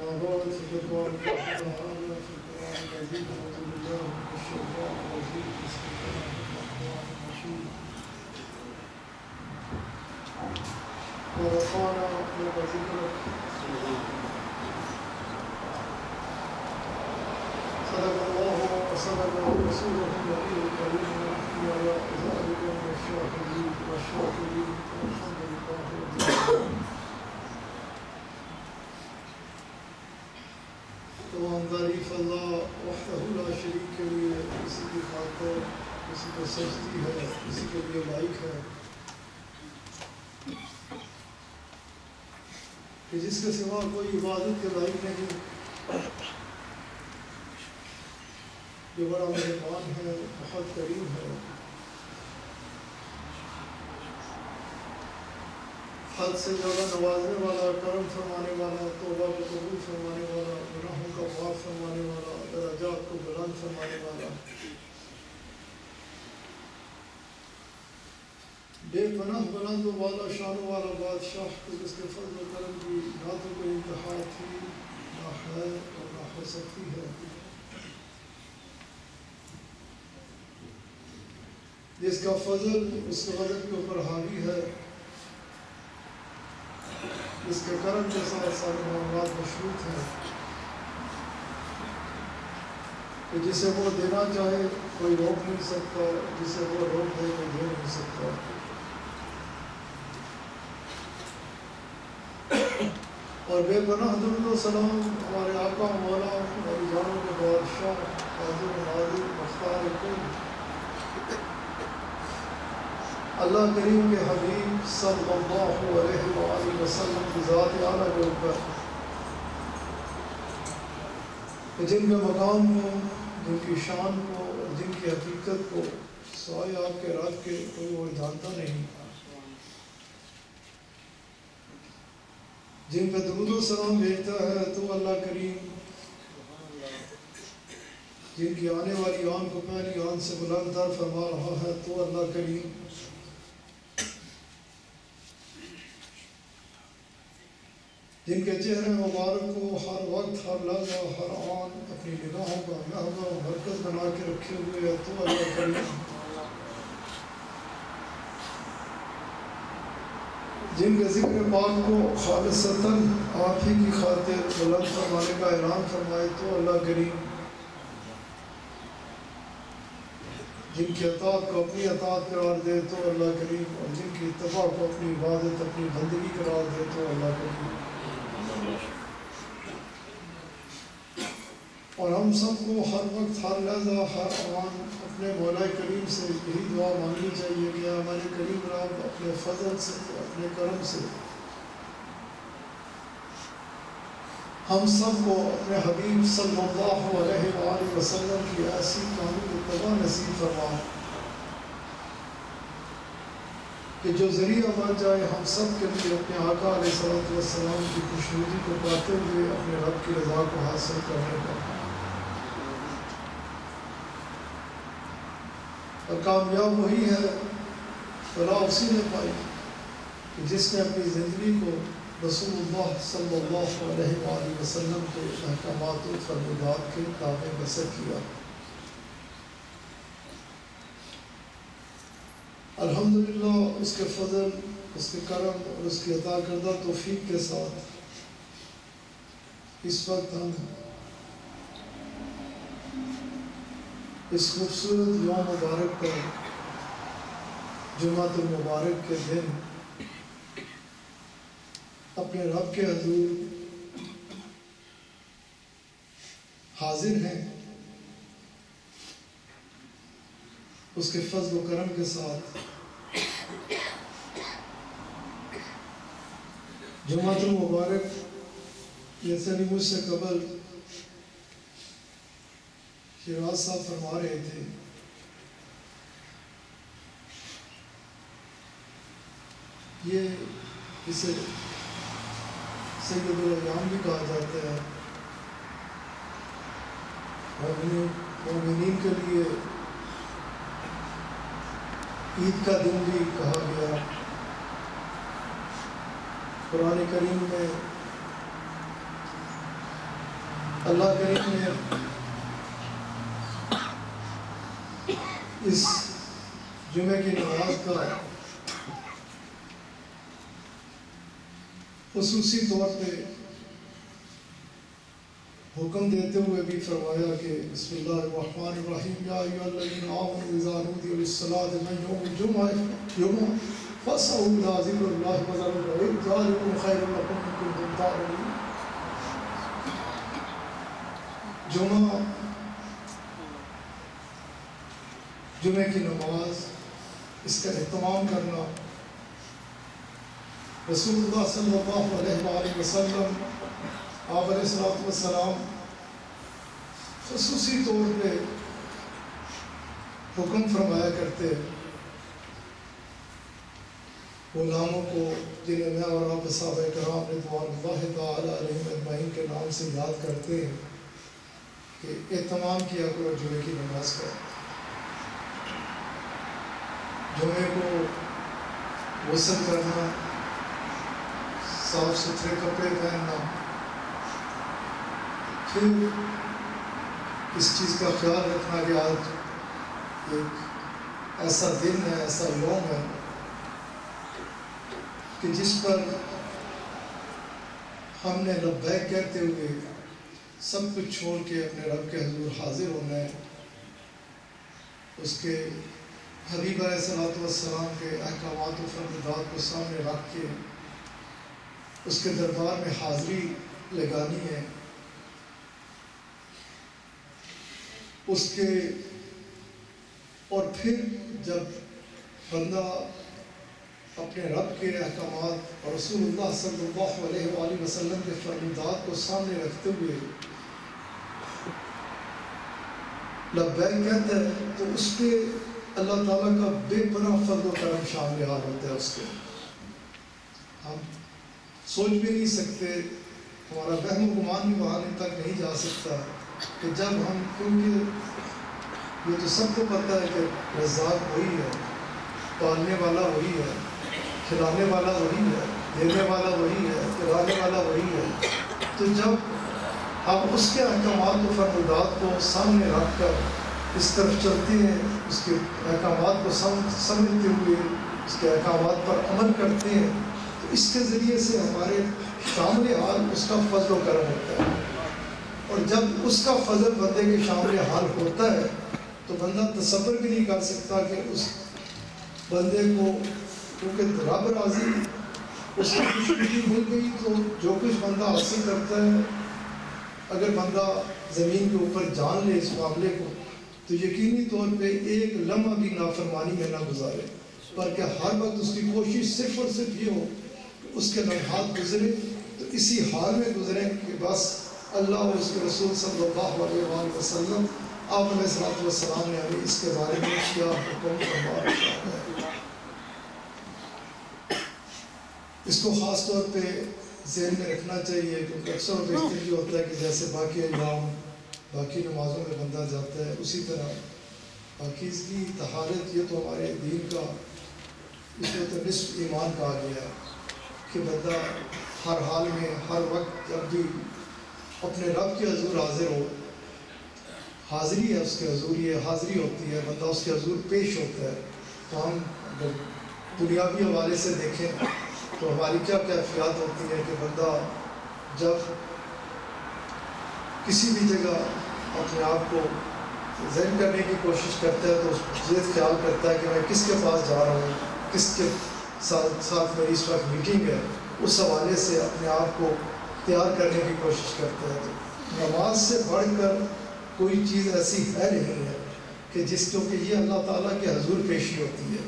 أما بعد فقد قال الله تعالى في القرآن العظيم أعوذ بالله من الشيطان الرجيم بسم الله الرحمن الرحيم ورفعنا لك ذكرك صدق الله وصدق رسوله النبي الكريم ونحن على ذلك من الشاهدين والشاكرين والحمد لله رب العالمين. تمام تعریف اللہ وحدہ لا شریک کے لیے، کسی کی خاطر کسی کو سجدی ہے، کسی کے لیے لائق ہے کہ جس کے سوا کوئی عبادت کے لائق نہیں، جو بڑا مہربان ہے، بہت کریم ہے، حد سے زیادہ نوازنے والا، کرم فرمانے والا، توبہ کو قبول فرمانے والا، گناہوں کا معاف فرمانے والا، درجات کو بلند فرمانے والا، بے پناہ بلند و والا شان والا بادشاہ کو جس کے فضل و کرم کی نہ تو کوئی انتہا تھی، نہ ہے اور نہ ہو سکتی ہے، جس کا فضل اس کے غضب کے اوپر حاوی ہے، جس کے کرم کے ساتھ سارے معاملات مشروط ہیں، کہ جسے وہ دینا چاہے کوئی روک نہیں سکتا، جسے وہ روک دے کوئی دے نہیں سکتا، اور بے پناہ درود و سلام ہمارے آقا مولا ہماری جانوں کے بادشاہ قادر نازل مختار کل اللہ کریم کے حبیب صلی اللہ علیہ وآلہ وسلم کی ذات اعلیٰ کے اوپر، جن کے مقام کو، جن کی شان کو، جن کی حقیقت کو سوائے آپ کے رات کے کوئی اور جانتا نہیں، جن پہ درود و سلام بھیجتا ہے تو اللہ کریم، جن کی آنے والی آن کو پہلی آن سے بلند تر فرما رہا ہے تو اللہ کریم، جن کے چہرے مبارک کو ہر وقت، ہر لحظہ، ہر آن اپنی نگاہوں کا محور و مرکز بنا کے رکھے ہوئے ہے تو اللہ کریم، جن کے ذکر پاک کو خالصتاً آپ ہی کی خاطر بلند فرمانے کا اعلان فرمائے تو اللہ کریم، جن کی اطاعت کو اپنی اطاعت قرار دے تو اللہ کریم، اور جن کی اتباع کو اپنی عبادت، اپنی بندگی قرار دے تو اللہ کریم، اور ہم سب کو ہر وقت، ہر لحظہ، ہر آن اپنے مولا کریم سے یہی دعا مانگنی چاہیے کہ ہمارے کریم رب اپنے فضل سے، اپنے کرم سے ہم سب کو اپنے حبیب صلی اللہ علیہ وآلہ وسلم کی ایسی کامل اتباع نصیب فرمائے کہ جو ذریعہ بن جائے ہم سب کے لیے اپنے آقا علیہ السلام کی خوشنودی کو پاتے ہوئے اپنے رب کی رضا کو حاصل کرنے کا، اور کامیاب وہی ہے، فلاح اسی نے پائی کہ جس نے اپنی زندگی کو رسول اللہ صلی اللہ علیہ وآلہ وسلم کے احکامات و فرمودات کے تابع بسر کیا۔ الحمدللہ اس کے فضل، اس کے کرم اور اس کی عطا کردہ توفیق کے ساتھ اس وقت ہم اس خوبصورت یوم مبارک پر، جمعۃ المبارک کے دن، اپنے رب کے حضور حاضر ہیں، اس کے فضل و کرم کے ساتھ۔ جمعۃ المبارک جیسے بھی مجھ سے قبل شیراز صاحب فرما رہے تھے، یہ اسے سید الایام بھی کہا جاتا ہے، مومنین کے لیے عید کا دن بھی کہا گیا۔ قرآن کریم میں اللہ کریم نے اس جمعہ کی نماز کا خصوصی طور پہ حکم دیتے ہوئے بھی فرمایا کہ بسم اللہ الرحمن الرحیم یا ایھا الذین آمنوا اذا نودی للصلاۃ من یوم الجمعہ فاسعوا الی ذکر اللہ وذروا البیع ذلکم خیر لکم ان کنتم تعلمون۔ جمعہ کی نماز، اس کا اہتمام کرنا، رسول اللہ صلی اللہ علیہ وآلہ وسلم آپ علیہ الصلوۃ والسلام خصوصی طور پہ حکم فرمایا کرتے غلاموں کو، جنہیں میں اور آپ صحابہ کرام رضوان اللہ تعالی علیہم اجمعین کے نام سے یاد کرتے ہیں کہ اہتمام کیا کرو جمعے کی نماز کا۔ جمعے کو غسل کرنا، صاف ستھرے کپڑے پہننا، پھر اس چیز کا خیال رکھنا کہ آج ایک ایسا دن ہے، ایسا یوم ہے کہ جس پر ہم نے لبیک کہتے ہوئے سب کچھ چھوڑ کے اپنے رب کے حضور حاضر ہونا ہے، اس کے حبیب علیہ الصلوۃ والسلام کے احکامات و فرمودات کو سامنے رکھ کے اس کے دربار میں حاضری لگانی ہے، اس کے اور پھر جب بندہ اپنے رب کے احکامات اور رسول اللہ صلی اللہ علیہ وآلہ وسلم کے فرمودات کو سامنے رکھتے ہوئے لبیک کہتا ہے تو اس پہ اللہ تعالیٰ کا بے پناہ فضل و کرم شامل حال ہوتا ہے۔ اس کے ہم سوچ بھی نہیں سکتے، ہمارا وہم و گمان بھی وہاں تک نہیں جا سکتا کہ جب ہم، کیونکہ یہ تو سب کو پتہ ہے کہ رزاق وہی ہے، پالنے والا وہی ہے، کھلانے والا وہی ہے، دینے والا وہی ہے، کھلانے والا وہی ہے، تو جب ہم اس کے احکامات و فرمودات کو سامنے رکھ کر اس طرف چلتے ہیں، اس کے احکامات کو سمجھتے ہوئے اس کے احکامات پر عمل کرتے ہیں، تو اس کے ذریعے سے ہمارے شامل حال اس کا فضل و کرم ہوتا ہے، اور جب اس کا فضل بندے کے شامل حال ہوتا ہے تو بندہ تصور بھی نہیں کر سکتا کہ اس بندے کو، کیونکہ رب راضی، اس کو خوش خوشی مل گئی تو جو کچھ بندہ حاصل کرتا ہے، اگر بندہ زمین کے اوپر جان لے اس معاملے کو تو یقینی طور پہ ایک لمحہ بھی نافرمانی میں نہ گزارے، بلکہ ہر وقت اس کی کوشش صرف اور صرف یہ ہو کہ اس کے لمحات گزرے تو اسی حال میں گزرے کہ بس اللہ اور اس کے رسول صلی اللہ علیہ وآلہ وسلم آپ علیہ الصلوۃ والسلام نے ہمیں اس کے بارے میں کیا حکم فرمایا ہے۔ اس کو خاص طور پہ ذہن میں رکھنا چاہیے، کیونکہ اکثر و بیشتر یہ ہوتا ہے کہ جیسے باقی ایام، باقی نمازوں میں بندہ جاتا ہے، اسی طرح پاکیزگی، طہارت، یہ تو ہمارے دین کا، اس کو تو نصف ایمان کہا گیا ہے کہ بندہ ہر حال میں، ہر وقت جب بھی اپنے رب کے حضور حاضر ہو، حاضری ہے اس کے حضور، یہ حاضری ہوتی ہے، بندہ اس کے حضور پیش ہوتا ہے۔ تو ہم اگر دنیاوی حوالے سے دیکھیں تو ہماری کیا کیفیات ہوتی ہے کہ بندہ جب کسی بھی جگہ اپنے آپ کو ذہن کرنے کی کوشش کرتا ہے تو یہ خیال کرتا ہے کہ میں کس کے پاس جا رہا ہوں، کس کے ساتھ میری اس وقت میٹنگ ہے، اس حوالے سے اپنے آپ کو تیار کرنے کی کوشش کرتا ہے۔ تو نماز سے بڑھ کر کوئی چیز ایسی ہے نہیں ہے کہ جس کو کہ یہ اللہ تعالیٰ کے حضور پیشی ہوتی ہے،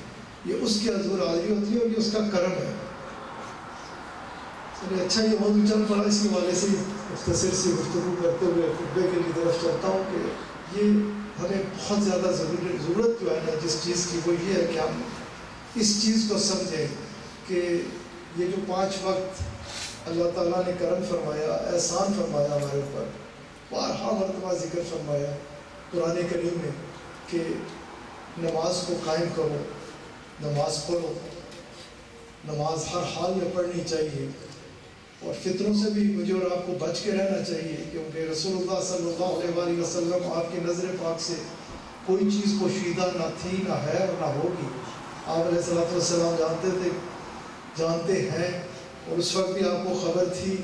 یہ اس کے حضور حاضری ہوتی ہے اور یہ اس کا کرم ہے۔ چلیے اچھا، یہ موضوع چل پڑا، اس کے حوالے سے مختصر سی گفتگو کرتے ہوئے خطبے کی طرف چلتا ہوں کہ یہ ہمیں بہت زیادہ ضرورت جو ہے نا جس چیز کی، وہ یہ ہے کہ ہم اس چیز کو سمجھیں کہ یہ جو 5 وقت اللہ تعالیٰ نے کرم فرمایا، احسان فرمایا ہمارے اوپر، بارہا مرتبہ ذکر فرمایا قرآن کریم میں کہ نماز کو قائم کرو، نماز پڑھو، نماز ہر حال میں پڑھنی چاہیے، اور فتنوں سے بھی مجھے اور آپ کو بچ کے رہنا چاہیے، کیونکہ رسول اللہ صلی اللہ علیہ وآلہ وسلم آپ کی نظر پاک سے کوئی چیز پوشیدہ نہ تھی، نہ ہے اور نہ ہوگی۔ آپ علیہ الصلوۃ والسلام جانتے ہیں، اور اس وقت بھی آپ کو خبر تھی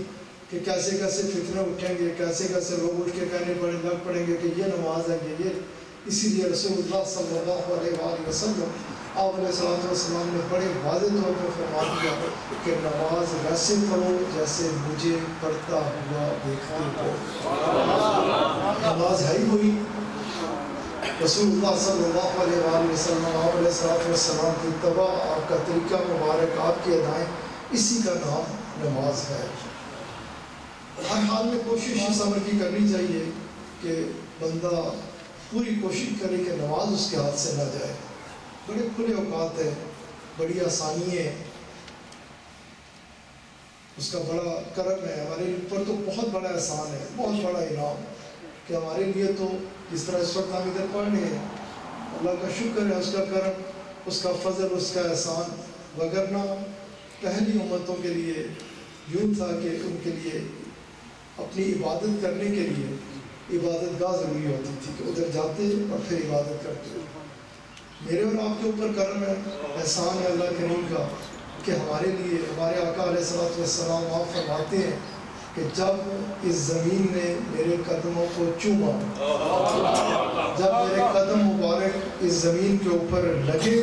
کہ کیسے کیسے فتنے اٹھیں گے، کیسے کیسے لوگ اٹھ کے کہنے لگ پڑیں گے کہ یہ نماز ہے یہ۔ اسی لیے رسول اللہ صلی اللہ علیہ وآلہ وسلم آپ علیہ الصلوۃ والسلام نے بڑے واضح طور پر فرما دیا کہ نماز ویسے پڑھو جیسے مجھے پڑھتا ہوا دیکھتے ہو۔ نماز ہے ہی ہوئی رسول اللہ صلی اللہ علیہ وآلہ وسلم، آپ علیہ الصلوۃ والسلام کی اتباع، آپ کا طریقہ مبارک، آپ کی ادائیں، اسی کا نام نماز ہے۔ ہر حال میں کوشش اس عمر کی کرنی چاہیے کہ بندہ پوری کوشش کرے کہ نماز اس کے ہاتھ سے نہ جائے۔ بڑے کھلے اوقات ہیں، بڑی آسانی ہے، اس کا بڑا کرم ہے، ہمارے اوپر تو بہت بڑا احسان ہے، بہت بڑا انعام کہ ہمارے لیے تو جس طرح اس وقت ہم ادھر پڑھ رہے ہیں، اللہ کا شکر ہے، اس کا کرم، اس کا فضل، اس کا احسان۔ وگرنہ پہلی امتوں کے لیے یوں تھا کہ ان کے لیے اپنی عبادت کرنے کے لیے عبادت گاہ ضروری ہوتی تھی کہ ادھر جاتے اور پھر عبادت کرتے۔ میرے اور آپ کے اوپر کرم ہے، احسان ہے اللہ کریم کا کہ ہمارے لیے ہمارے آقا علیہ الصلوۃ والسلام آپ فرماتے ہیں کہ جب اس زمین نے میرے قدموں کو چوما، جب میرے قدم مبارک اس زمین کے اوپر لگے،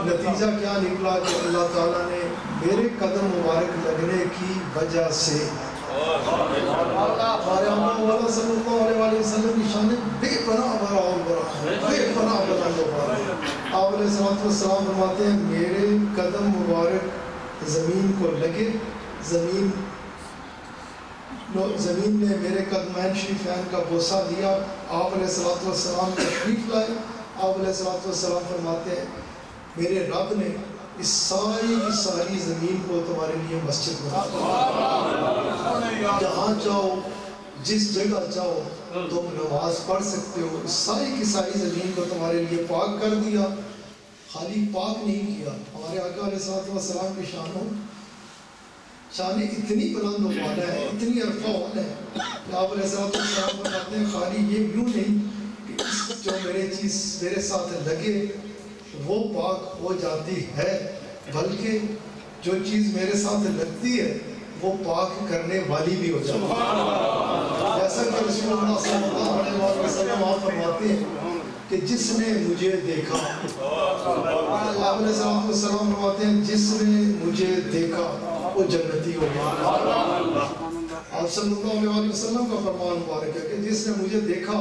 نتیجہ کیا نکلا کہ اللہ تعالیٰ نے میرے قدم مبارک لگنے کی وجہ سے ہمارے آقا مولا صلی اللہ علیہ وسلم کی شان بے پناہ بڑا اور بڑا، بے پناہ بلند و بالا۔ آپ علیہ الصلوۃ والسلام فرماتے ہیں میرے قدم مبارک زمین کو لگے، زمین نے میرے قدمین شریفین کا بوسہ لیا۔ آپ علیہ الصلوۃ والسلام تشریف لائے، آپ علیہ الصلوۃ والسلام فرماتے ہیں میرے رب نے اس ساری کی ساری زمین کو تمہارے لیے مسجد بنا دیا، جہاں چاہو جس جگہ چاہو تم نماز پڑھ سکتے ہو، اس ساری کی ساری زمین کو تمہارے لیے پاک کر دیا۔ خالی پاک نہیں کیا، ہمارے آقا علیہ الصلوۃ والسلام کی شان اتنی بلند و بالا ہے، اتنی عرفہ والا ہے کہ آپ علیہ الصلوۃ والسلام فرماتے ہیں خالی یہ یوں نہیں کہ جو میرے ساتھ لگے وہ پاک ہو جاتی ہے، بلکہ جو چیز میرے ساتھ لگتی ہے وہ پاک کرنے والی بھی ہو جاتی ہے۔ جیسا کہ رسول اللہ صلی اللہ علیہ وسلم آپ فرماتے ہیں کہ جس نے مجھے دیکھا، آپ علیہ السلام فرماتے ہیں جس نے مجھے دیکھا وہ جنتی ہو گیا۔ آپ صلی اللہ علیہ وسلم کا فرمان مبارک ہے کہ جس نے مجھے دیکھا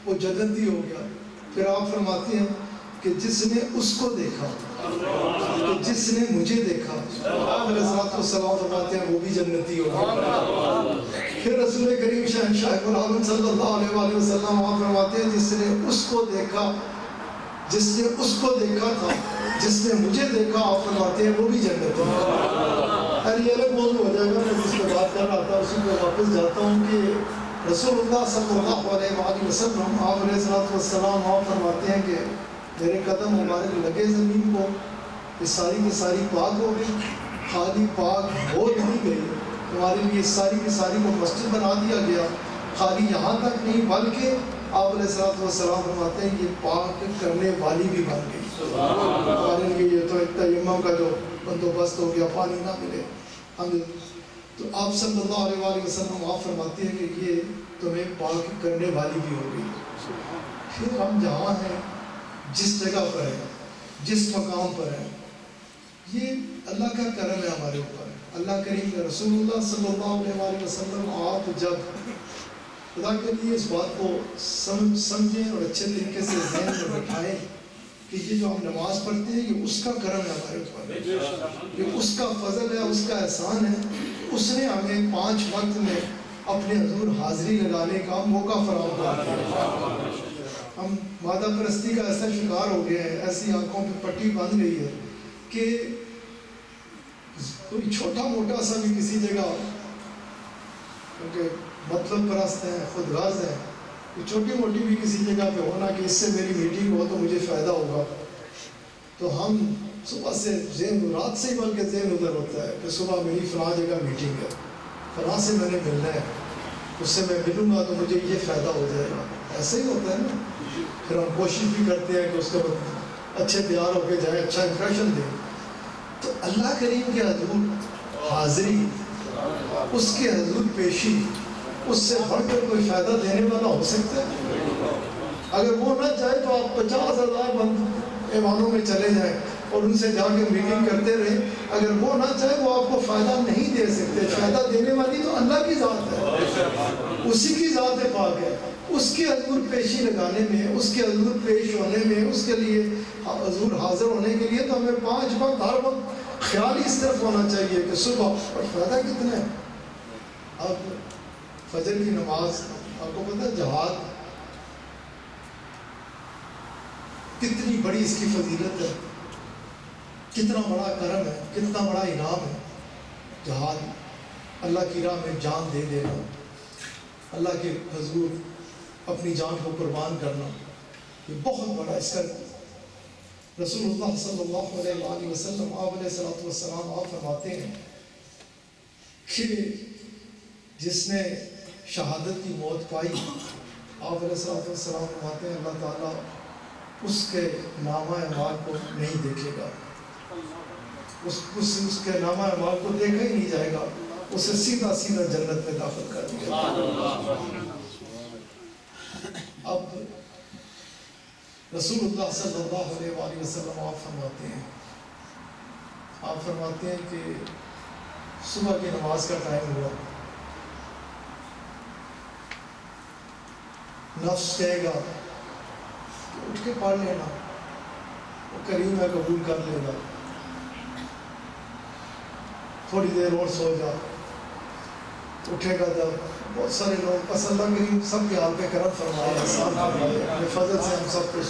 وہ جنتی ہو گیا۔ پھر آپ فرماتے ہیں کہ جس نے اس کو دیکھا، کہ جس نے مجھے دیکھا، آپ علیہ السلام فرماتے ہیں وہ بھی جنتی ہو گیا۔ پھر رسول کریم شہنشاہ العالم صلی اللہ علیہ وآلہ وسلم آپ فرماتے ہیں جس نے اس کو دیکھا، جس نے اس کو دیکھا تھا، جس نے مجھے دیکھا، آپ فرماتے ہیں وہ بھی جنتی ہو گیا۔ یہ الگ موضوع ہو جائے گا، میں جس پہ بات کر رہا تھا اسی پہ واپس جاتا ہوں کہ رسول اللہ صلی اللہ علیہ وآلہ وسلم آپ علیہ السلام آپ فرماتے ہیں کہ میرے قدم مبارک لگے زمین کو، یہ ساری کی ساری پاک ہو گئی۔ خالی پاک ہو نہیں گئی، تمہارے لیے ساری کی ساری کو مسجد بنا دیا گیا۔ خالی یہاں تک نہیں بلکہ آپ علیہ السلام فرماتے ہیں یہ پاک کرنے والی بھی بن گئی۔ ہمارے لیے یہ تو تیمم کا جو بندوبست ہو گیا، پانی نہ ملے تو آپ صلی اللہ علیہ وآلہ وسلم آپ فرماتے ہیں کہ یہ تمہیں پاک کرنے والی بھی ہو گئی۔ پھر ہم جہاں ہیں، جس جگہ پر ہے، جس مقام پر ہے، یہ اللہ کا کرم ہے ہمارے اوپر۔ اللہ کریم کا رسول اللہ صلی اللہ علیہ وآلہ وسلم آپ جب خدا کے لیے اس بات کو سمجھیں اور اچھے طریقے سے ذہن میں بٹھائیں کہ یہ جو ہم نماز پڑھتے ہیں یہ اس کا کرم ہے ہمارے اوپر، یہ اس کا فضل ہے، اس کا احسان ہے۔ اس نے ہمیں 5 وقت میں اپنے حضور حاضری لگانے کا موقع فراہم کر دیا۔ ہم مادہ پرستی کا ایسا شکار ہو گئے ہیں، ایسی آنکھوں پہ پٹی بند گئی ہے کہ کوئی چھوٹا موٹا سا بھی کسی جگہ، کیونکہ مطلب پرست ہیں، خود غرض ہیں، کوئی چھوٹی موٹی بھی کسی جگہ پہ ہونا کہ اس سے میری میٹنگ ہو تو مجھے فائدہ ہوگا، تو ہم صبح سے ذہن، رات سے ہی بلکہ ذہن ادھر ہوتا ہے کہ صبح میری فلاں جگہ میٹنگ ہے، فلاں سے میں نے ملنا ہے، اس سے میں ملوں گا تو مجھے یہ فائدہ ہو جائے گا. ایسے ہی ہوتا ہے نا. پھر ہم کوشش بھی کرتے ہیں کہ اس کو اچھے تیار ہو کے جائیں، اچھا امپریشن دیں. تو اللہ کریم کے حضور حاضری، اس کے حضور پیشی، اس سے بڑھ کر کوئی فائدہ دینے والا ہو سکتا ہے؟ اگر وہ نہ چاہے تو آپ 50,000 بند ایوانوں میں چلے جائیں اور ان سے جا کے میٹنگ کرتے رہیں. اگر وہ نہ چاہے وہ آپ کو فائدہ نہیں دے سکتے. فائدہ دینے والی تو اللہ کی ذات ہے، اسی کی ذات پاک ہے. اس کے حضور پیشی لگانے میں، اس کے حضور پیش ہونے میں، اس کے لیے حضور حاضر ہونے کے لیے تو ہمیں 5 وقت ہر وقت خیال اس طرف ہونا چاہیے کہ صبح اور فائدہ کتنا ہے. اب فجر کی نماز، آپ کو پتہ ہے جہاد کتنی بڑی اس کی فضیلت ہے، کتنا بڑا کرم ہے، کتنا بڑا انعام ہے. جہاد، اللہ کی راہ میں جان دے دینا، اللہ کے حضور اپنی جان کو قربان کرنا، یہ بہت بڑا. اس کا رسول اللہ صلی اللہ علیہ وآلہ وسلم آپ علیہ الصلوۃ والسلام آپ فرماتے ہیں کہ جس نے شہادت کی موت پائی، آپ علیہ الصلوۃ والسلام فرماتے ہیں اللہ تعالیٰ اس کے نامہ اعمال کو نہیں دیکھے گا، اس کے نامہ اعمال کو دیکھا ہی نہیں جائے گا، اسے سیدھا سیدھا جنت میں داخل کر دیا. اب رسول اللہ صلی اللہ علیہ وآلہ وسلم آپ فرماتے ہیں کہ صبح کی نماز کا ٹائم ہوا، نفس کہے گا کہ اٹھ کے پڑھ لینا، وہ کریم ہے قبول کر لے گا، تھوڑی دیر اور سو جا. اٹھے گا جب بہت سارے لوگ، بس اللہ کریم سب کے حال پہ کرم فرمائے، احسان فرمائے، اپنے فضل سے ہم سب کچھ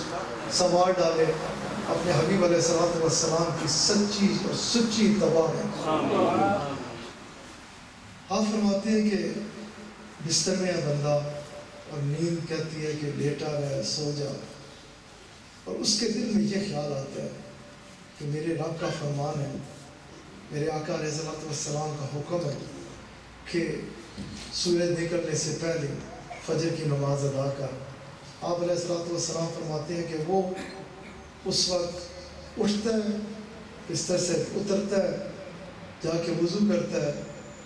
سنوار ڈالے اپنے حبیب علیہ الصلوۃ والسلام کی سچی اور سچی اتباع میں. آپ فرماتے ہیں کہ بستر میں ہے بندہ اور نیند کہتی ہے کہ لیٹا رہے، سو جا، اور اس کے دل میں یہ خیال آتا ہے کہ میرے رب کا فرمان ہے، میرے آقا علیہ الصلوۃ والسلام کا حکم ہے کہ سورج نکلنے سے پہلے فجر کی نماز ادا کر. آپ علیہ الصلوۃ والسلام فرماتے ہیں کہ وہ اس وقت اٹھتا ہے، بستر سے اترتا ہے، جا کے وضو کرتا ہے،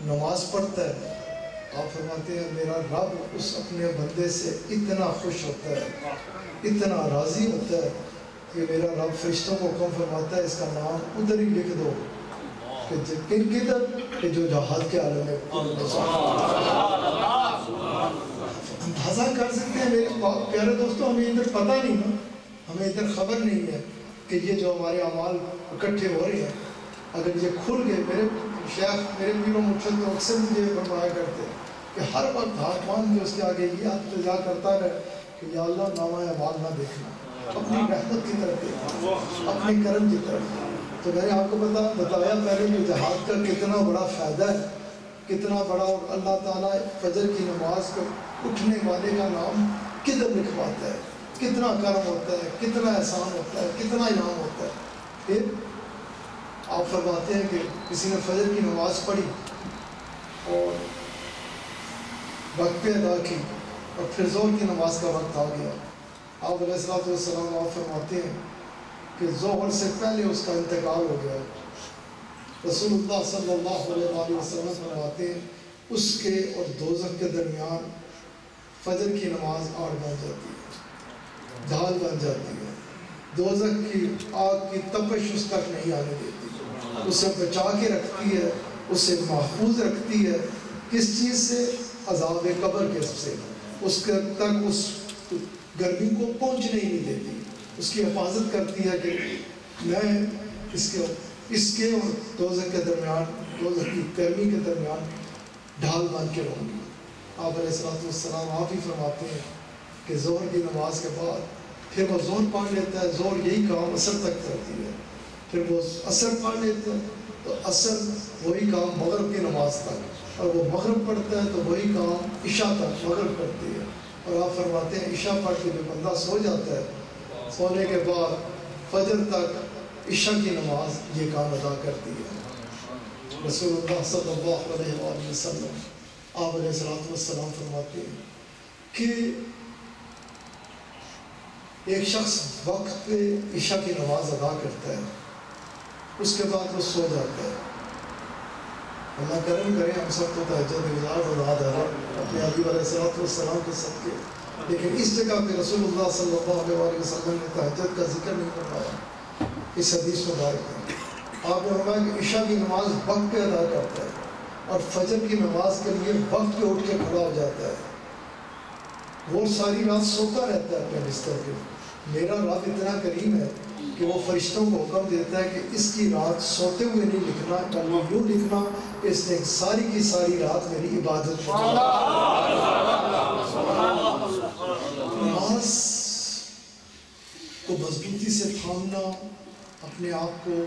نماز پڑھتا ہے. آپ فرماتے ہیں میرا رب اس اپنے بندے سے اتنا خوش ہوتا ہے، اتنا راضی ہوتا ہے کہ میرا رب فرشتوں کو حکم فرماتا ہے اس کا نام ادھر ہی لکھ دو کہ کدھر کہ جو جہاد کے عالم میں. اندازہ کر سکتے ہیں میرے پیارے دوستوں، ہمیں ادھر پتہ نہیں نا، ہمیں ادھر خبر نہیں ہے کہ یہ جو ہمارے اعمال اکٹھے ہو رہے ہیں اگر یہ کھل گئے. میرے شیخ، میرے پیر و مرشد تو اکثر مجھے فرمایا کرتے ہیں کہ ہر وقت ہاتھ باندھ کے اس کے آگے یہ التجا کرتا رہے کہ یا اللہ نامہ اعمال نہ دیکھنا، اپنی رحمت کی طرف دیکھنا، اپنے کرم کی طرف. تو میں نے آپ کو بتایا پہلے کہ جہاد کا کتنا بڑا فائدہ ہے، کتنا بڑا. اور اللہ تعالیٰ فجر کی نماز کو اٹھنے والے کا نام کدھر لکھواتا ہے، کتنا کرم ہوتا ہے، کتنا احسان ہوتا ہے، کتنا انعام ہوتا ہے. پھر آپ فرماتے ہیں کہ کسی نے فجر کی نماز پڑھی اور وقت پہ ادا کی اور پھر ظہر کی نماز کا وقت آ گیا. آپ علیہ الصلوۃ والسلام آپ فرماتے ہیں کہ ظہر سے پہلے اس کا انتقال ہو گیا. رسول اللہ صلی اللہ علیہ وآلہ وسلم فرماتے ہیں اس کے اور دوزخ کے درمیان فجر کی نماز آڑ بن جاتی ہے، ڈھال بن جاتی ہے. دوزخ کی آگ کی تپش اس تک نہیں آنے دیتی، اسے بچا کے رکھتی ہے، اسے محفوظ رکھتی ہے. کس چیز سے؟ عذاب قبر کے سے. اس تک اس گرمی کو پہنچنے ہی نہیں دیتی، اس کی حفاظت کرتی ہے کہ میں اس کے اور دوزخ کے درمیان، دوزخ کی گرمی کے درمیان ڈھال بن کے رہوں گی. آپ علیہ الصلوۃ والسلام آپ ہی فرماتے ہیں کہ ظہر کی نماز کے بعد پھر وہ ظہر پڑھ لیتا ہے، ظہر یہی کام عصر تک کرتی ہے، پھر وہ عصر پڑھ لیتا ہے تو عصر وہی کام مغرب کی نماز تک، اور وہ مغرب پڑھتا ہے تو وہی کام عشاء تک مغرب کرتی ہے. اور آپ فرماتے ہیں عشاء پڑھ کے جو بندہ سو جاتا ہے، سونے کے بعد فجر تک عشاء کی نماز یہ کام ادا کرتی ہے. رسول اللہ صلی اللہ علیہ وآلہ وسلم آپ علیہ السلام فرماتے ہیں کہ ایک شخص وقت پہ عشاء کی نماز ادا کرتا ہے، اس کے بعد وہ سو جاتا ہے. اللہ کرم کرے ہم سب کو تہجد گزار اولاد ہے اپنے حبیب علیہ السلام کے صدقے. لیکن اس جگہ پہ رسول اللہ صلی اللہ علیہ وسلم نے تہجد کا ذکر نہیں فرمایا. اس حدیث میں بات ہے آپ نے فرمایا کہ عشاء کی نماز وقت پہ ادا کرتا ہے اور فجر کی نماز کے لیے وقت پہ اٹھ کے کھڑا ہو جاتا ہے. وہ ساری رات سوتا رہتا ہے اپنے بستر پہ. میرا رب اتنا کریم ہے کہ وہ فرشتوں کو حکم دیتا ہے کہ اس کی رات سوتے ہوئے نہیں لکھنا، بلکہ یوں لکھنا کہ اس نے ساری کی ساری رات میری عبادت کی. نماز کو مضبوطی سے تھامنا، اپنے آپ کو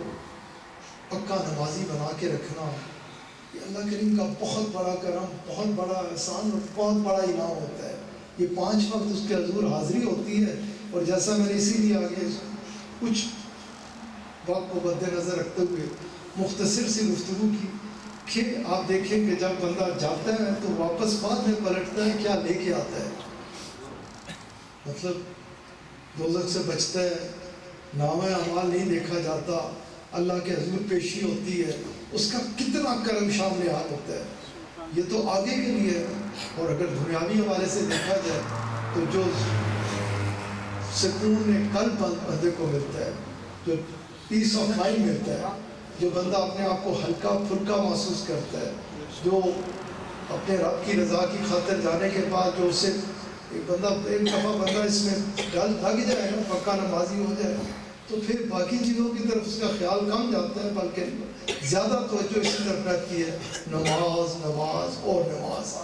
پکا نمازی بنا کے رکھنا، یہ اللہ کریم کا بہت بڑا کرم، بہت بڑا احسان اور بہت بڑا انعام ہوتا ہے. یہ 5 وقت اس کے حضور حاضری ہوتی ہے. اور جیسا میں نے اسی لیے آگے کچھ وقت کو مد نظر رکھتے ہوئے مختصر سی گفتگو کی کہ آپ دیکھیں کہ جب بندہ جاتا ہے تو واپس بعد میں پلٹتا ہے کیا لے کے آتا ہے. مطلب دوزخ سے بچتا ہے، نامہ اعمال نہیں دیکھا جاتا، اللہ کے حضور پیشی ہوتی ہے، اس کا کتنا کرم شامل حال ہوتا ہے. یہ تو آگے کے لیے ہے. اور اگر دنیاوی حوالے سے دیکھا جائے تو جو سکون قلب بندے کو ملتا ہے، جو پیس آف مائنڈ ملتا ہے، جو بندہ اپنے آپ کو ہلکا پھلکا محسوس کرتا ہے، جو اپنے رب کی رضا کی خاطر جانے کے بعد جو اسے ایک دفعہ بندہ اس میں لگ جائے نا، پکا نمازی ہو جائے، تو پھر باقی چیزوں کی طرف اس کا خیال کم جاتا ہے، بلکہ زیادہ توجہ اسی طرف رہتی ہے، نماز نماز اور نماز.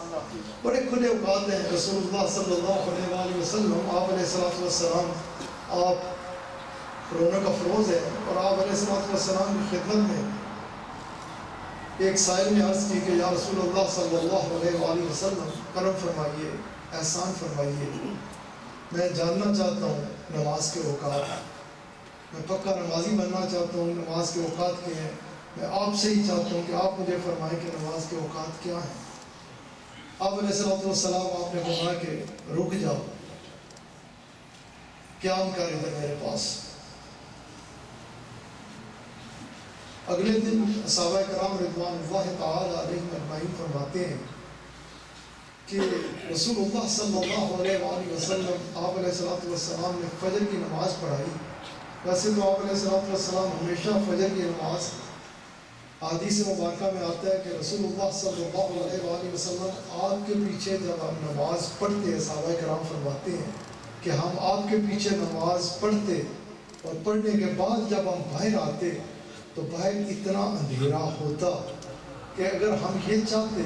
بڑے کھلے اوقات ہیں. رسول اللہ صلی اللہ علیہ وآلہ وسلم آپ علیہ السلام آپ رونق افروز ہے، اور آپ علیہ السلام کی خدمت میں ایک سائل نے عرض کی کہ یا رسول اللہ صلی اللہ علیہ وآلہ وسلم کرم فرمائیے، احسان فرمائیے، میں جاننا چاہتا ہوں نماز کے اوقات، میں پکا نمازی بننا چاہتا ہوں، نماز کے اوقات کیا ہیں. میں آپ سے ہی چاہتا ہوں کہ آپ مجھے فرمائیں کہ نماز کے اوقات کیا ہیں. آپ علیہ السلام آپ نے فرمایا کہ رک جاؤ، قیام کر ادھر میرے پاس. اگلے دن صحابہ کرام رضوان اللہ تعالی علیہم اجمعین فرماتے ہیں کہ رسول اللہ صلی اللہ علیہ وآلہ وسلم آپ علیہ السلام نے فجر کی نماز پڑھائی. ویسے تو آپ علیہ السلام ہمیشہ فجر کی نماز، حدیث مبارکہ میں آتا ہے کہ رسول اللہ صلی اللہ علیہ وآلہ وسلم آپ کے پیچھے جب ہم نماز پڑھتے ہیں، صحابہ کرام فرماتے ہیں کہ ہم آپ کے پیچھے نماز پڑھتے، اور پڑھنے کے بعد جب ہم باہر آتے تو باہر اتنا اندھیرا ہوتا کہ اگر ہم یہ چاہتے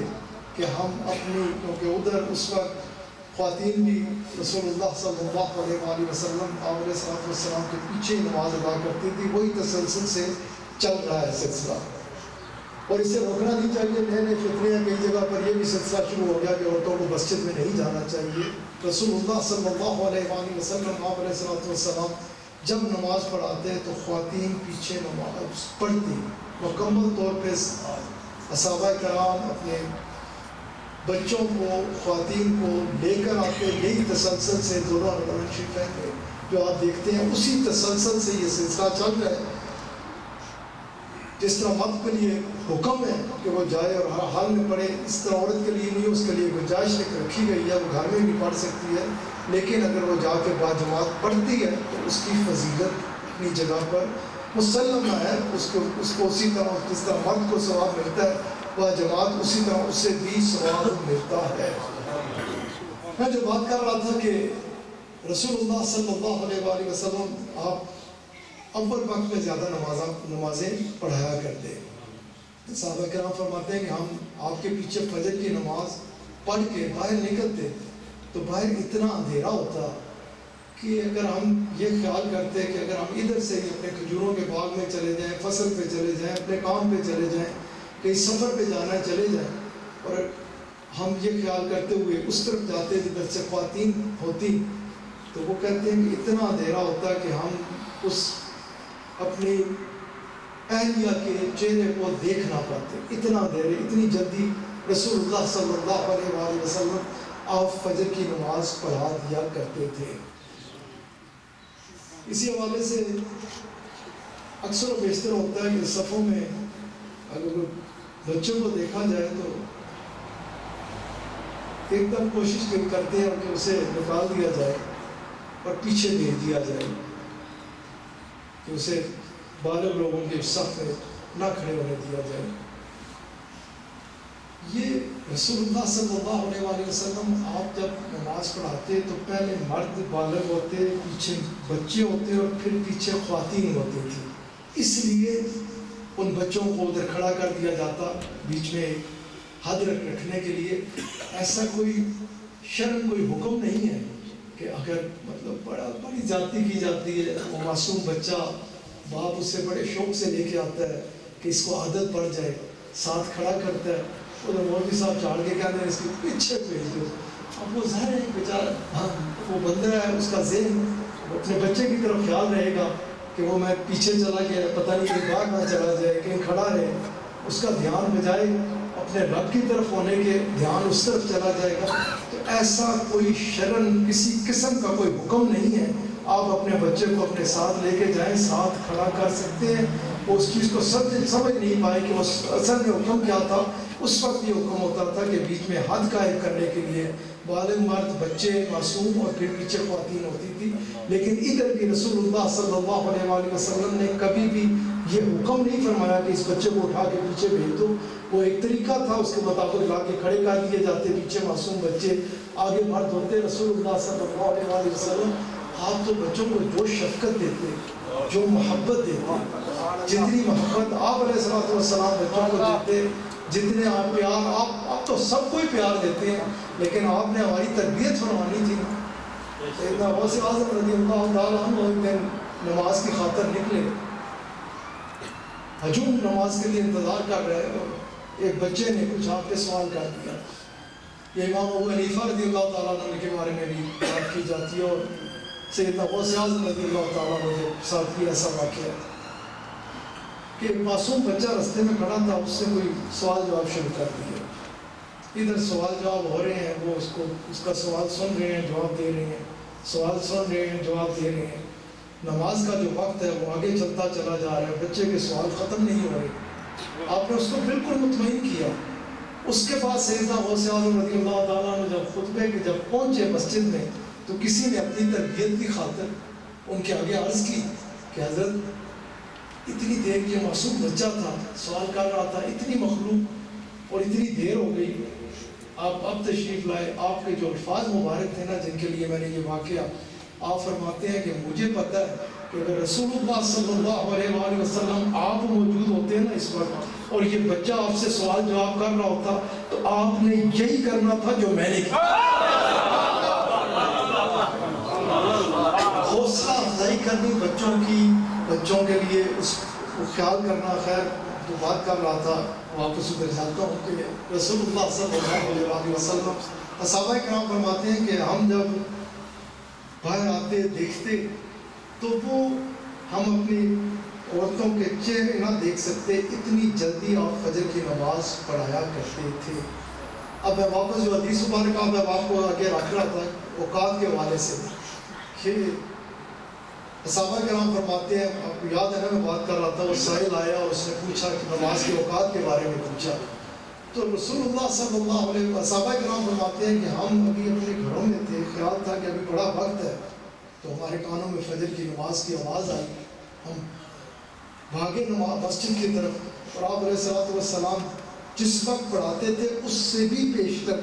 کہ ہم اپنی، کیونکہ ادھر اس وقت خواتین بھی رسول اللہ صلی اللہ علیہ وآلہ وسلم آپ علیہ السلام کے پیچھے نماز ادا کرتی تھی، وہی تسلسل سے چل رہا ہے سلسلہ. اور اسے روکنا نہیں چاہیے. نئے نئے فتنے ہیں، کئی جگہ پر یہ بھی سلسلہ شروع ہو گیا کہ عورتوں کو مسجد میں نہیں جانا چاہیے. رسول اللہ صلی اللہ علیہ وآلہ وسلم آپ علیہ السلام جب نماز پڑھاتے تو خواتین پیچھے نماز پڑھتی، مکمل طور پہ صحابہ کرام اپنے بچوں کو، خواتین کو لے کر آتے. یہی تسلسل سے دونوں رمضان شریف میں جو آپ دیکھتے ہیں اسی تسلسل سے یہ سلسلہ چل رہا ہے. جس طرح مرد کے لیے حکم ہے کہ وہ جائے اور ہر حال میں پڑھے، اس طرح عورت کے لیے نہیں، اس کے لیے گنجائش رکھی گئی ہے، وہ گھر میں بھی پڑھ سکتی ہے. لیکن اگر وہ جا کے باجماعت پڑھتی ہے تو اس کی فضیلت اپنی جگہ پر مسلمہ ہے. اس کو اسی طرح جس طرح مرد کو ثواب ملتا ہے، باجماعت اسی طرح اسے بھی ثواب ملتا ہے. میں جو بات کر رہا تھا کہ رسول اللہ صلی اللہ علیہ وآلہ وسلم آپ اول وقت میں زیادہ نمازیں پڑھایا کرتے. صحابہ کرام فرماتے ہیں کہ ہم آپ کے پیچھے فجر کی نماز پڑھ کے باہر نکلتے تو باہر اتنا اندھیرا ہوتا کہ اگر ہم یہ خیال کرتے کہ اگر ہم ادھر سے ہی اپنے کھجوروں کے باغ میں چلے جائیں، فصل پہ چلے جائیں، اپنے کام پہ چلے جائیں، کہیں سفر پہ جانا ہے چلے جائیں، اور ہم یہ خیال کرتے ہوئے اس طرف جاتے جدھر سے خواتین ہوتی، تو وہ کہتے ہیں کہ اتنا اندھیرا ہوتا کہ ہم اس اپنی اہلیہ کے چہرے کو دیکھ نہ پاتے، اتنا دیر اتنی جلدی رسول اللہ صلی اللہ علیہ وآلہ وسلم آپ فجر کی نماز پڑھا دیا کرتے تھے۔ اسی حوالے سے اکثر و بیشتر ہوتا ہے کہ صفوں میں اگر بچوں کو دیکھا جائے تو ایک دم کوشش کرتے ہیں کہ اسے نکال دیا جائے اور پیچھے بھیج دیا جائے کہ اسے بالغ لوگوں کے صف میں نہ کھڑے ہونے دیا جائے۔ یہ رسول اللہ صلی اللہ علیہ وآلہ وسلم آپ جب نماز پڑھاتے تو پہلے مرد بالغ ہوتے، پیچھے بچے ہوتے اور پھر پیچھے خواتین ہوتی تھی، اس لیے ان بچوں کو ادھر کھڑا کر دیا جاتا بیچ میں حد رکھنے کے لیے۔ ایسا کوئی شرم کوئی حکم نہیں ہے کہ اگر مطلب بڑی زیادتی کی جاتی ہے، وہ معصوم بچہ باپ اسے بڑے شوق سے لے کے آتا ہے کہ اس کو عادت پڑ جائے، ساتھ کھڑا کرتا ہے، ادھر مولوی صاحب چاڑ کے کہتے ہیں اس کے پیچھے بھیج دو۔ اب وہ ظاہر ہے بیچارہ وہ بندہ ہے، اس کا ذہن اپنے بچے کی طرف خیال رہے گا کہ وہ میں پیچھے چلا گیا، پتہ نہیں کہیں باہر نہ چلا جائے، کہیں کھڑا رہے، اس کا دھیان بجائے اپنے رب کی طرف ہونے کے دھیان اس طرف چلا جائے گا۔ تو ایسا کوئی شرم کسی قسم کا کوئی حکم نہیں ہے، آپ اپنے بچے کو اپنے ساتھ لے کے جائیں، ساتھ کھڑا کر سکتے ہیں۔ وہ اس چیز کو سمجھ نہیں پائے کہ اصل میں حکم کیا تھا۔ اس وقت یہ حکم ہوتا تھا کہ بیچ میں حد قائم کرنے کے لیے بالغ مرد، بچے، معصوم اور پھر پیچھے خواتین ہوتی تھی۔ لیکن ادھر بھی رسول اللہ صلی اللہ علیہ وآلہ وسلم نے کبھی بھی یہ حکم نہیں فرمایا کہ اس بچے کو اٹھا کے پیچھے بھیج دو۔ وہ ایک طریقہ تھا، اس کے مطابق لا کے کھڑے کر دیے جاتے، پیچھے معصوم بچے، آگے مرد ہوتے۔ رسول اللہ صلی اللہ علیہ وآلہ وسلم آپ تو بچوں کو جو شفقت دیتے، جو محبت دیتے، جتنی محبت آپ علیہ السلام بچوں کو دیتے، جتنے آپ پیار، آپ تو سب کو ہی پیار دیتے ہیں، لیکن آپ نے ہماری تربیت فرمانی تھی۔ سیدنا غوث اعظم رضی اللہ تعالیٰ عنہ ایک دن نماز کی خاطر نکلے، ہجوم نماز کے لیے انتظار کر رہے، اور ایک بچے نے کچھ آپ پہ سوال کر دیا۔ یہ امام ابو حنیفہ رضی اللہ تعالیٰ عنہ کے بارے میں بھی بات کی جاتی ہے، اور سیدنا غوث اعظم رضی اللہ تعالیٰ عنہ کے ساتھ بھی ایسا واقعہ ہے کہ ایک معصوم بچہ رستے میں کھڑا تھا، اس سے کوئی سوال جواب شروع کر دیا۔ ادھر سوال جواب ہو رہے ہیں، وہ اس کا سوال سن رہے ہیں، جواب دے رہے ہیں، سوال سن رہے ہیں، جواب دے رہے ہیں۔ نماز کا جو وقت ہے وہ آگے چلتا چلا جا رہا ہے، بچے کے سوال ختم نہیں ہو رہے۔ آپ نے اس کو بالکل مطمئن کیا۔ اس کے بعد سیدنا غوث اعظم رضی اللہ تعالیٰ عنہ جب خطبے کے جب پہنچے مسجد میں، تو کسی نے اپنی تربیت کی خاطر ان کے آگے عرض کی کہ حضرت اتنی دیر یہ معصوم بچہ تھا، سوال کر رہا تھا، اتنی مخلوق اور اتنی دیر ہو گئی، آپ اب تشریف لائے۔ آپ کے جو الفاظ مبارک تھے نا جن کے لیے میں نے یہ واقعہ، آپ فرماتے ہیں کہ مجھے پتہ ہے کہ اگر رسول اللہ صلی اللہ علیہ وآلہ وسلم آپ موجود ہوتے ہیں نا اس وقت، اور یہ بچہ آپ سے سوال جواب کر رہا ہوتا، تو آپ نے یہی کرنا تھا جو میں نے کیا۔ حوصلہ افزائی کرنی بچوں کے لیے، اس کو خیال کرنا۔ خیر جو بات کر رہا تھا واپس ادھر جاتا ہوں کہ رسول اللہ صلی اللہ علیہ وآلہ وسلم، صحابہ کرام فرماتے ہیں کہ ہم جب باہر آتے دیکھتے تو وہ ہم اپنی عورتوں کے چہرے نہ دیکھ سکتے، اتنی جلدی آپ فجر کی نماز پڑھایا کرتے تھے۔ اب میں واپس جو حدیث مبارکہ میں آپ کو آگے رکھ رہا تھا اوقات کے حوالے سے، کہ صحابہ کرام فرماتے ہیں، آپ کو یاد ہے نا میں بات کر رہا تھا، وہ سائل آیا اور اس نے پوچھا کہ نماز کے اوقات کے بارے میں پوچھا، تو رسول اللہ صلی اللہ علیہ وسلم صحابہ کرام فرماتے ہیں کہ ہم ابھی اپنے گھروں میں تھے، خیال تھا کہ ابھی بڑا وقت ہے، تو ہمارے کانوں میں فجر کی نماز کی آواز آئی، ہم بھاگے مسجد کی طرف، اور آپ علیہ السلام جس وقت پڑھاتے تھے اس سے بھی بیشتر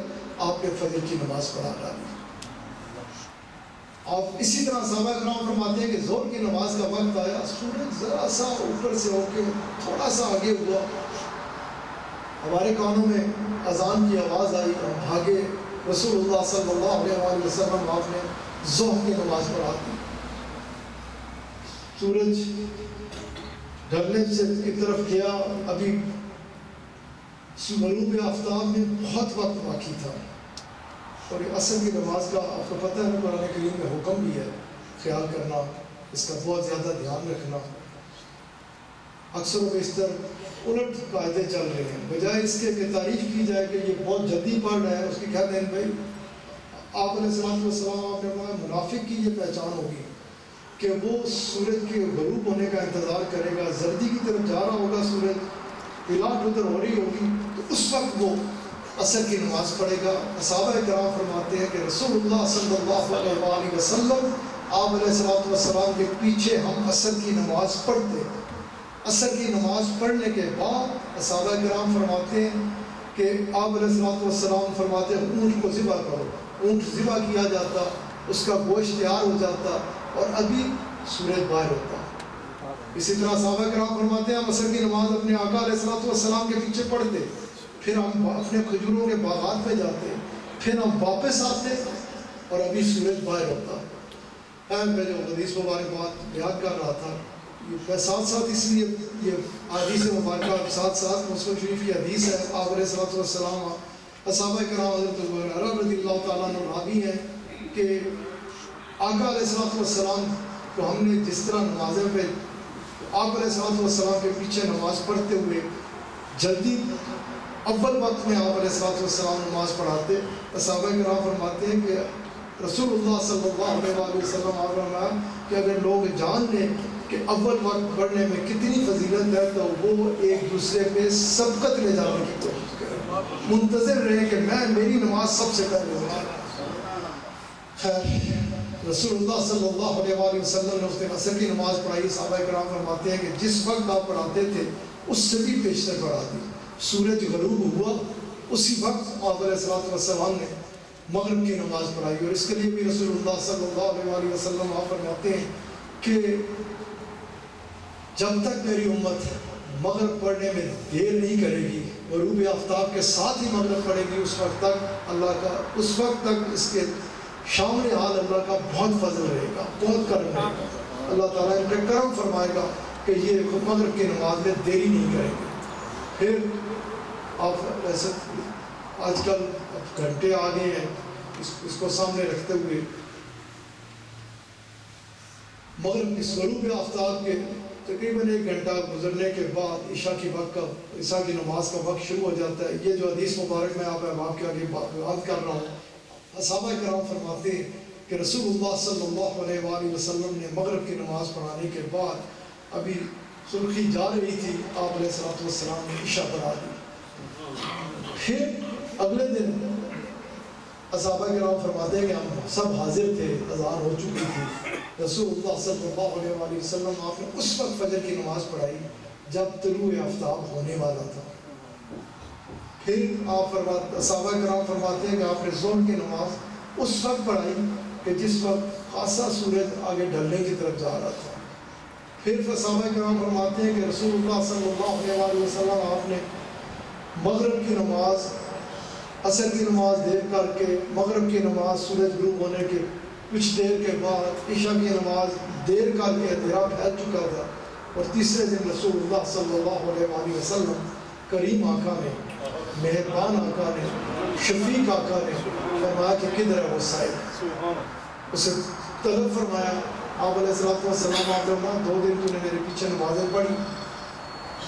آپ نے فجر کی نماز پڑھا ڈالی۔ آپ اسی طرح صحابہ کرام فرماتے ہیں کہ ظہر کی نماز کا وقت آیا، سورج ذرا سا اوپر سے ہو کے تھوڑا سا آگے ہوا، ہمارے کانوں میں اذان کی آواز آئی، ہم بھاگے، رسول اللہ صلی اللہ علیہ وآلہ وسلم آپ نے ظہر کی نماز پڑھا دی۔ سورج ڈھلنے سے کی طرف گیا، ابھی غروب آفتاب میں بہت وقت باقی تھا، اور عصر کی نماز کا آپ کو پتہ ہے قرآن کریم میں حکم بھی ہے، خیال کرنا، اس کا بہت زیادہ دھیان رکھنا۔ اکثر و بیشتر الٹ قاعدے چل رہے ہیں، بجائے اس کے کہ تعریف کی جائے کہ یہ بہت جلدی پڑھ رہا ہے، اس کی کہتے ہیں بھائی آپ علیہ السلام آپ نے فرمایا منافق کی یہ پہچان ہوگی کہ وہ سورج کے غروب ہونے کا انتظار کرے گا، زردی کی طرف جا رہا ہوگا، سورج پلاٹ ادھر ہو رہی ہوگی تو اس وقت وہ عصر کی نماز پڑھے گا۔ صحابہ کرام فرماتے ہیں کہ رسول اللہ صلی اللہ علیہ وآلہ وسلم آپ علیہ السلام کے پیچھے ہم عصر کی نماز پڑھتے، عصر کی نماز پڑھنے کے بعد صحابہ کرام فرماتے ہیں کہ آپ علیہ السلام فرماتے ہیں اونٹ کو ذبح کرو، اونٹ ذبح کیا جاتا، اس کا گوشت تیار ہو جاتا اور ابھی سورج باہر ہوتا۔ اسی طرح صحابہ کرام فرماتے ہیں ہم عصر کی نماز اپنے آقا علیہ السلام کے پیچھے پڑھتے، پھر ہم اپنے کھجوروں کے باغات میں جاتے، پھر ہم واپس آتے اور ابھی سورج باہر ہوتا۔ میں جو حدیث مبارک بات یاد کر رہا تھا، میں ساتھ ساتھ اس لیے یہ حدیث مبارکہ ساتھ ساتھ مسلم شریف کی حدیث ہے، آپ علیہ السلام صحابہ کرام حضرت ابو ہریرہ رضی اللہ تعالیٰ عنہ راوی ہیں کہ آقا علیہ السلام کو ہم نے جس طرح نمازیں پہ آپ علیہ السلام کے پیچھے نماز پڑھتے ہوئے جلدی اول وقت میں آپ علیہ السلام نماز پڑھاتے، صحابہ کرام فرماتے ہیں کہ رسول اللہ صلی اللہ علیہ وسلم آپ فرمایا کہ اگر لوگ جان لیں کہ اول وقت پڑھنے میں کتنی فضیلت ہے تو وہ ایک دوسرے پہ سبقت لے جانے کی کوشش کریں، منتظر رہے کہ میری نماز سب سے پہلے ہو جائے۔ خیر رسول اللہ صلی اللہ علیہ وسلم نے اس نے عصر کی نماز پڑھائی، صحابہ کرام فرماتے ہیں کہ جس وقت آپ پڑھاتے تھے اس سے بھی پیشتر پڑھا دی، سورج غروب ہوا اسی وقت آپ علیہ السلام نے مغرب کی نماز پڑھائی، اور اس کے لیے بھی رسول اللہ صلی اللہ علیہ وسلم آپ فرماتے ہیں کہ جب تک میری امت مغرب پڑھنے میں دیر نہیں کرے گی، غروب آفتاب کے ساتھ ہی مغرب پڑھے گی، اس وقت تک اللہ کا اس وقت تک اس کے شامل حال اللہ کا بہت فضل رہے گا، بہت کرم رہے گا، اللہ تعالیٰ ان پہ کرم فرمائے گا کہ یہ مغرب کی نماز میں دیری نہیں کریں گے۔ پھر آپ ایسے آج کل گھنٹے آ گئے ہیں، اس کو سامنے رکھتے ہوئے مغرب کی غروب آفتاب کے تقریباً 1 گھنٹہ گزرنے کے بعد عشاء کی نماز کا وقت شروع ہو جاتا ہے۔ یہ جو حدیث مبارک میں آپ کے آگے بات کر رہا ہوں، صحابہ کرام فرماتے ہیں کہ رسول اللہ صلی اللہ علیہ وآلہ وسلم نے مغرب کی نماز پڑھانے کے بعد ابھی سرخی جا رہی تھی، آپ علیہ السلام نے عشاء پڑھا دی۔ پھر اگلے دن صحابہ کرام فرماتے ہیں کہ ہم سب حاضر تھے، اذان ہو چکی تھی، رسول اللہ صلی اللہ علیہ وآلہ وسلم آپ نے اس وقت فجر کی نماز پڑھائی جب طلوع آفتاب ہونے والا تھا۔ پھر صحابہ کرام فرماتے ہیں کہ آپ نے ظہر کی نماز اس وقت پڑھائی کہ جس وقت خاصا سورج آگے ڈھلنے کی طرف جا رہا تھا۔ پھر صحابہ کرام فرماتے ہیں کہ رسول اللہ صلی اللہ علیہ وآلہ وسلم آپ نے مغرب کی نماز عصر کی نماز دیر کر کے، مغرب کی نماز سورج غروب ہونے کے کچھ دیر کے بعد، عشاء کی نماز دیر کر کے اندھیرا پھیل چکا تھا، اور تیسرے دن رسول اللہ صلی اللہ علیہ وآلہ وسلم کریم آقا نے، مہربان آقا نے، شفیق آقا نے فرمایا کہ کدھر ہے وہ صاحب، اسے طلب فرمایا۔ آپ علیہ السلام آپ نے فرمایا 2 دن تو نے میرے پیچھے نمازیں پڑھی،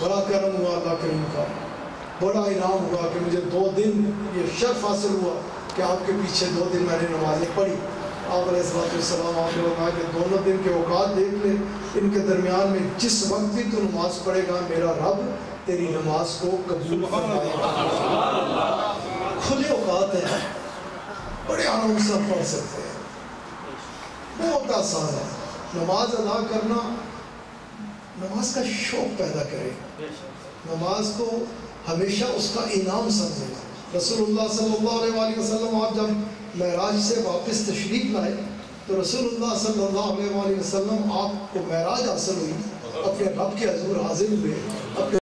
بڑا کرم ہوا اللہ کریم کا، بڑا انعام ہوا کہ مجھے 2 دن یہ شرف حاصل ہوا کہ آپ کے پیچھے 2 دن میں نے نمازیں پڑھی۔ آپ علیہ السلام آپ نے فرمایا کہ دونوں دن کے اوقات دیکھ لیں، ان کے درمیان میں جس وقت بھی تو نماز پڑھے گا میرا رب تیری نماز کو قبول فرمائے گا۔ کھلے اوقات ہیں، بڑے آرام سے پڑھ سکتے ہیں، بہت آسان ہے۔ نماز ادا کرنا نماز کا شوق پیدا کرے، نماز کو ہمیشہ اس کا انعام سمجھے۔ رسول اللہ صلی اللہ علیہ وآلہ وسلم آپ جب معراج سے واپس تشریف لائے تو رسول اللہ صلی اللہ علیہ وآلہ وسلم آپ کو معراج حاصل ہوئی، اپنے رب کے حضور حاضر ہوئے، اپنے